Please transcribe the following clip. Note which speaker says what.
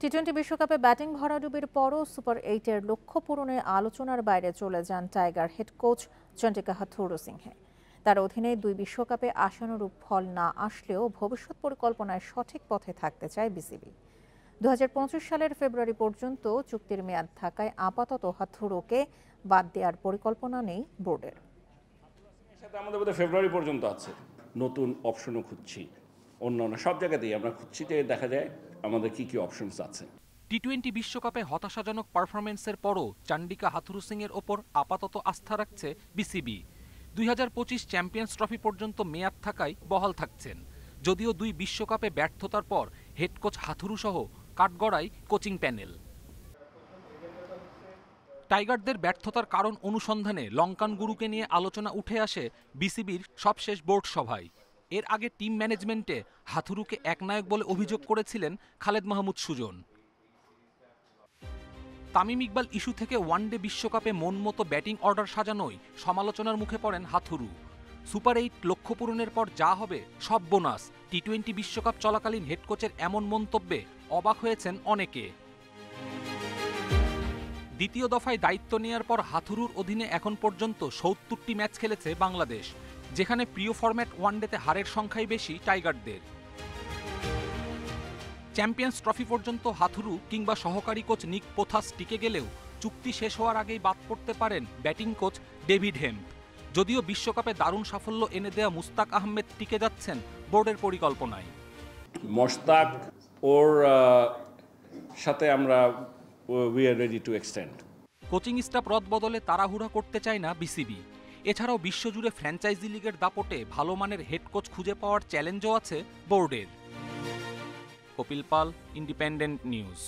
Speaker 1: টি-20 বিশ্বকাপে ব্যাটিং ভরাডুবির পরও সুপার 8-এর লক্ষ্য পূরণে আলোচনার বাইরে চলে যান tiger head coach Chandika Hathurusingha. তার অধীনে 2 বিশ্বকাপে আশানুরূপ ফল না আসলেও ভবিষ্যৎ পরিকল্পনায় সঠিক পথে থাকতে চায় বিসিবি। 2025 সালের ফেব্রুয়ারি পর্যন্ত চুক্তির মেয়াদ থাকায় আপাতত হাথুরুকে বাদ দেওয়ার পরিকল্পনা নেই বোর্ডের।
Speaker 2: আমাদের বোধহয় ফেব্রুয়ারি পর্যন্ত আছে, নতুন অপশনও খুঁজছি, অন্যান্য সব জায়গাতেই আমরা খুঁজছি যে দেখা যায় আমাদের কি কি অপশনস আছে।
Speaker 3: টি-20 বিশ্বকাপে হতাশাজনক পারফরমেন্সের পরও চন্ডিকা হাথুরুসিংহের ওপর আপাতত আস্থা রাখছে বিসিবি। 2025 চ্যাম্পিয়ন্স ট্রফি পর্যন্ত মেয়াদ থাকায় বহাল থাকছেন। যদিও 2 বিশ্বকাপে ব্যর্থতার পর হেড কোচ হাথুরু সহ কাঠগড়ায় কোচিং প্যানেল। টাইগারদের ব্যর্থতার কারণ অনুসন্ধানে লঙ্কান গুরুকে নিয়ে আলোচনা উঠে আসে বিসিবির সবশেষ বোর্ড সভায়। এর আগে টিম ম্যানেজমেন্টে হাথুরুকে একনায়ক বলে অভিযোগ করেছিলেন খালেদ মাহমুদ সুজন। তামিম ইকবাল ইস্যু থেকে ওয়ানডে বিশ্বকাপে মন মতো ব্যাটিং অর্ডার সাজানোয় সমালোচনার মুখে পড়েন হাথুরু। সুপার 8 লক্ষ্য পূরণের পর যা হবে সব বোনাস। টি-20 বিশ্বকাপ চলাকালীন হেড কোচের এমন মন্তব্যে অবাক হয়েছেন অনেকে। দ্বিতীয় দফায় দায়িত্ব নেয়ার পর হাথুরুর অধীনে এখন পর্যন্ত ৭০টি ম্যাচ খেলেছে বাংলাদেশ, যেখানে প্রিয় ফরম্যাট ওয়ানডেতে হারের সংখ্যাই বেশি টাইগারদের। চ্যাম্পিয়ন্স ট্রফি পর্যন্ত হাথুরু কিংবা সহকারী কোচ নিক পোথাস টিকে গেলেও চুক্তি শেষ হওয়ার আগেই বাদ পড়তে পারেন ব্যাটিং কোচ ডেভিড হেম্প। যদিও বিশ্বকাপে দারুণ সাফল্য এনে দেয়া মুস্তাক আহমেদ টিকে যাচ্ছেন বোর্ডের পরিকল্পনায়।
Speaker 2: মোশতাক ওর সাথে আমরা we are ready to extend.
Speaker 3: Coaching staff রদবদলে তাড়াহুড়া করতে চায় না বিসিবি। এছাড়াও বিশ্বজুড়ে ফ্র্যাঞ্চাইজি লিগের দাপটে ভালো মানের হেড কোচ খুঁজে পাওয়ার চ্যালেঞ্জও আছে বোর্ডের। কপিল পাল, ইন্ডিপেন্ডেন্ট নিউজ।